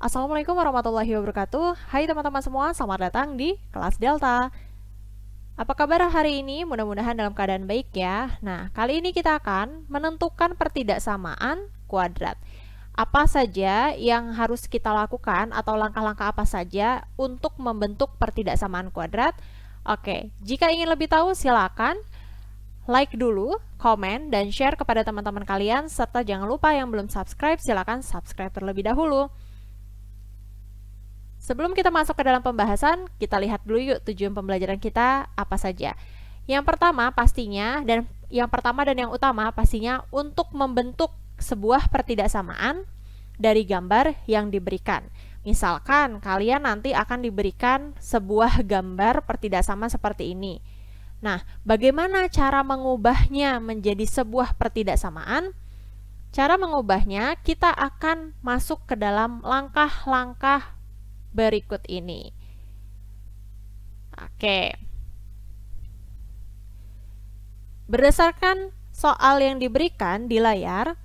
Assalamualaikum warahmatullahi wabarakatuh. Hai teman-teman semua, selamat datang di kelas Delta. Apa kabar hari ini? Mudah-mudahan dalam keadaan baik ya. Nah, kali ini kita akan menentukan pertidaksamaan kuadrat. Apa saja yang harus kita lakukan atau langkah-langkah apa saja untuk membentuk pertidaksamaan kuadrat? Oke, jika ingin lebih tahu silakan like dulu, komen, dan share kepada teman-teman kalian, serta jangan lupa yang belum subscribe, silakan subscribe terlebih dahulu. Sebelum kita masuk ke dalam pembahasan, kita lihat dulu yuk tujuan pembelajaran kita apa saja. Yang pertama dan yang utama pastinya untuk membentuk sebuah pertidaksamaan dari gambar yang diberikan. Misalkan kalian nanti akan diberikan sebuah gambar pertidaksamaan seperti ini. Nah, bagaimana cara mengubahnya menjadi sebuah pertidaksamaan? Cara mengubahnya, kita akan masuk ke dalam langkah-langkah berikut ini. Oke. Berdasarkan soal yang diberikan di layar,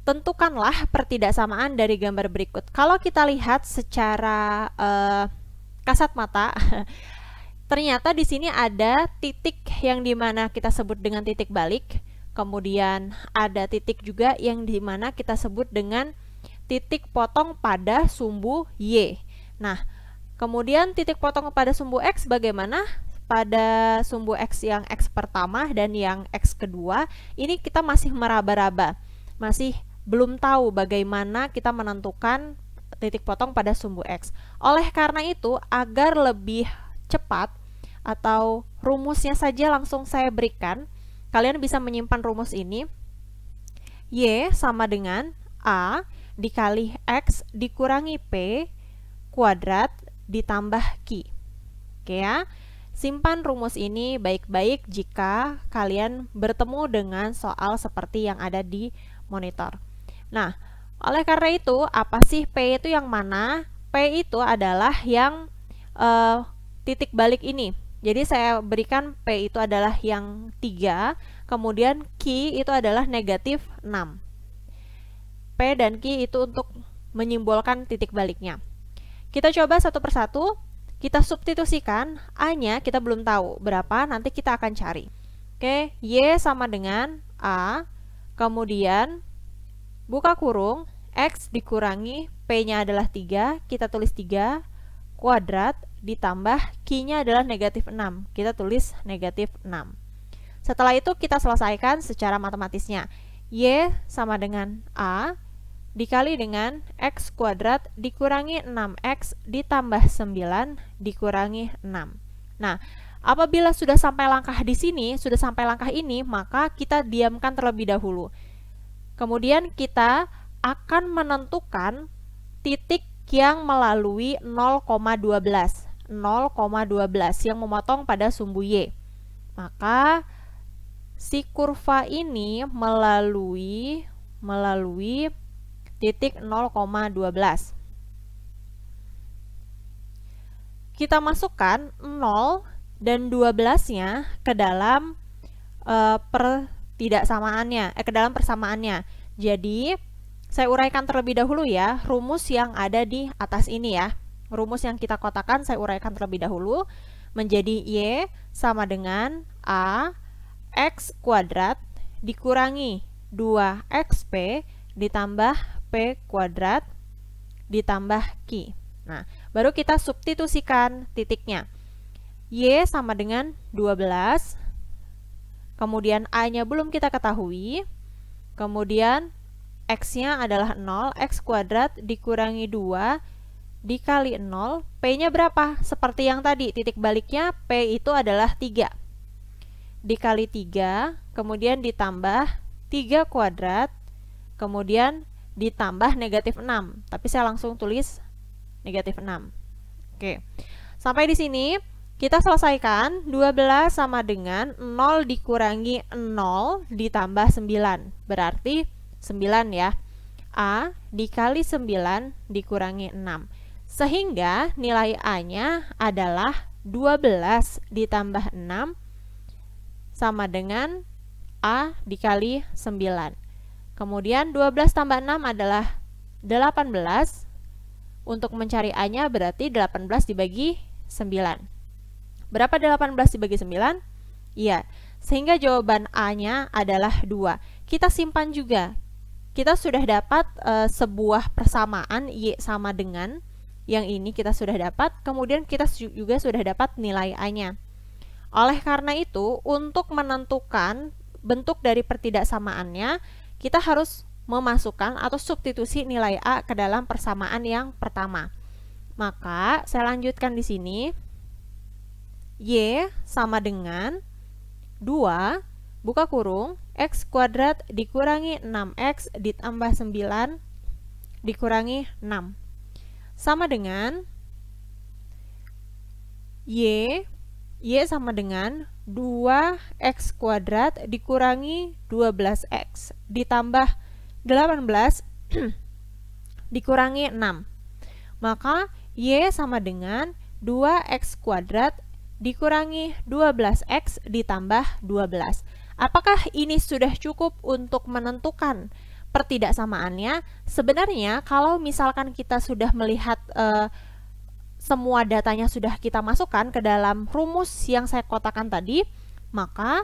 tentukanlah pertidaksamaan dari gambar berikut. Kalau kita lihat secara kasat mata, ternyata di sini ada titik yang dimana kita sebut dengan titik balik. Kemudian ada titik juga yang dimana kita sebut dengan titik potong pada sumbu Y. Nah, kemudian titik potong pada sumbu X bagaimana? Pada sumbu X yang X pertama dan yang X kedua, ini kita masih meraba-raba. Masih belum tahu bagaimana kita menentukan titik potong pada sumbu X. Oleh karena itu, agar lebih cepat atau rumusnya saja langsung saya berikan, kalian bisa menyimpan rumus ini. Y sama dengan A dikali X dikurangi P kuadrat ditambah Q. Oke ya, simpan rumus ini baik-baik jika kalian bertemu dengan soal seperti yang ada di monitor. Nah, oleh karena itu, apa sih P itu yang mana? P itu adalah yang titik balik ini. Jadi saya berikan P itu adalah yang 3, kemudian Q itu adalah negatif 6. P dan Q itu untuk menyimbolkan titik baliknya. Kita coba satu persatu, kita substitusikan. A-nya kita belum tahu berapa, nanti kita akan cari. Oke, Y sama dengan A, kemudian buka kurung, X dikurangi, P-nya adalah 3, kita tulis 3, kuadrat, ditambah Q-nya adalah negatif 6, kita tulis negatif 6. Setelah itu kita selesaikan secara matematisnya. Y sama dengan A dikali dengan X kuadrat dikurangi 6X ditambah 9 dikurangi 6. Nah, apabila sudah sampai langkah di sini, sudah sampai langkah ini, maka kita diamkan terlebih dahulu. Kemudian kita akan menentukan titik yang melalui 0,12. 0,12 yang memotong pada sumbu Y. Maka si kurva ini melalui titik 0,12. Kita masukkan 0 dan 12-nya ke dalam ke dalam persamaannya. Jadi, saya uraikan terlebih dahulu ya, rumus yang ada di atas ini ya. Rumus yang kita kotakan saya uraikan terlebih dahulu menjadi Y sama dengan A X kuadrat dikurangi 2XP ditambah P kuadrat ditambah Q. Nah, baru kita substitusikan titiknya. Y sama dengan 12, kemudian A-nya belum kita ketahui, kemudian X-nya adalah 0, X kuadrat dikurangi 2 dikali 0, P-nya berapa? Seperti yang tadi, titik baliknya P itu adalah 3. Dikali 3, kemudian ditambah 3 kuadrat, kemudian ditambah negatif 6. Tapi saya langsung tulis negatif 6. Oke, sampai di sini kita selesaikan. 12 sama dengan 0 dikurangi 0 ditambah 9. Berarti 9 ya. A dikali 9 dikurangi 6. Sehingga nilai A-nya adalah 12 ditambah 6 sama dengan A dikali 9. Kemudian 12 tambah 6 adalah 18, Untuk mencari A-nya berarti 18 dibagi 9. Berapa 18 dibagi 9? Iya, sehingga jawaban A-nya adalah 2. Kita simpan juga. Kita sudah dapat sebuah persamaan Y sama dengan yang ini kita sudah dapat, kemudian kita juga sudah dapat nilai A-nya. Oleh karena itu, untuk menentukan bentuk dari pertidaksamaannya, kita harus memasukkan atau substitusi nilai A ke dalam persamaan yang pertama. Maka, saya lanjutkan di sini. Y sama dengan 2 buka kurung, X kuadrat dikurangi 6X ditambah 9 dikurangi 6. Sama dengan Y sama dengan 2X kuadrat dikurangi 12X ditambah 18 dikurangi 6. Maka Y sama dengan 2X kuadrat dikurangi 12X ditambah 12. Apakah ini sudah cukup untuk menentukan pertidaksamaannya? Sebenarnya kalau misalkan kita sudah melihat semua datanya sudah kita masukkan ke dalam rumus yang saya kotakan tadi, maka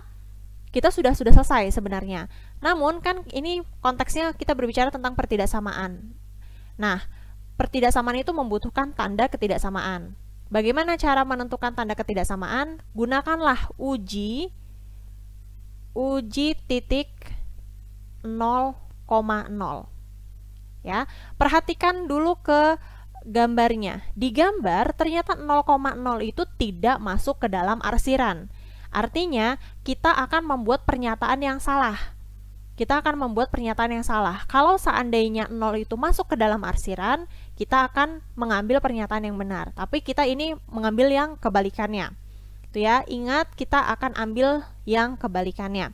kita sudah selesai sebenarnya. Namun kan ini konteksnya kita berbicara tentang pertidaksamaan. Nah, pertidaksamaan itu membutuhkan tanda ketidaksamaan. Bagaimana cara menentukan tanda ketidaksamaan? Gunakanlah uji titik 0,0. Ya, perhatikan dulu ke gambarnya. Di gambar ternyata 0,0 itu tidak masuk ke dalam arsiran. Artinya kita akan membuat pernyataan yang salah. Kalau seandainya 0 itu masuk ke dalam arsiran, kita akan mengambil pernyataan yang benar. Tapi kita ini mengambil yang kebalikannya. Itu ya, ingat kita akan ambil yang kebalikannya.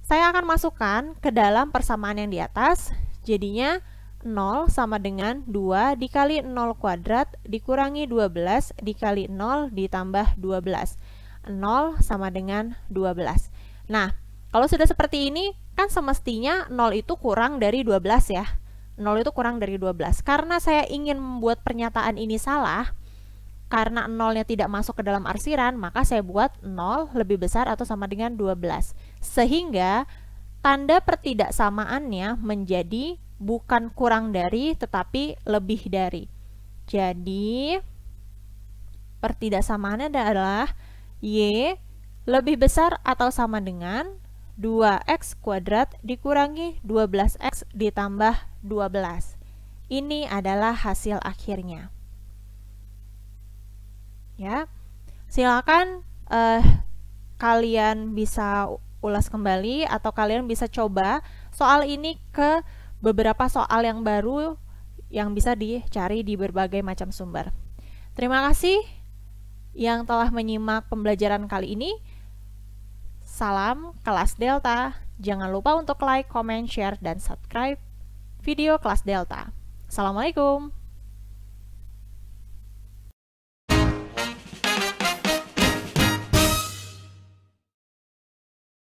Saya akan masukkan ke dalam persamaan yang di atas. Jadinya 0 sama dengan 2 dikali 0 kuadrat dikurangi 12 dikali 0 ditambah 12. 0 sama dengan 12. Nah, kalau sudah seperti ini, kan semestinya 0 itu kurang dari 12 ya. 0 itu kurang dari 12. Karena saya ingin membuat pernyataan ini salah, karena 0-nya tidak masuk ke dalam arsiran, maka saya buat 0 lebih besar atau sama dengan 12. Sehingga tanda pertidaksamaannya menjadi bukan kurang dari, tetapi lebih dari. Jadi, pertidaksamaannya adalah Y lebih besar atau sama dengan 2X kuadrat dikurangi 12X ditambah 12. Ini adalah hasil akhirnya. Ya, silakan kalian bisa ulas kembali atau kalian bisa coba soal ini ke beberapa soal yang baru yang bisa dicari di berbagai macam sumber. Terima kasih yang telah menyimak pembelajaran kali ini. Salam kelas Delta. Jangan lupa untuk like, comment, share, dan subscribe video kelas Delta. Assalamualaikum.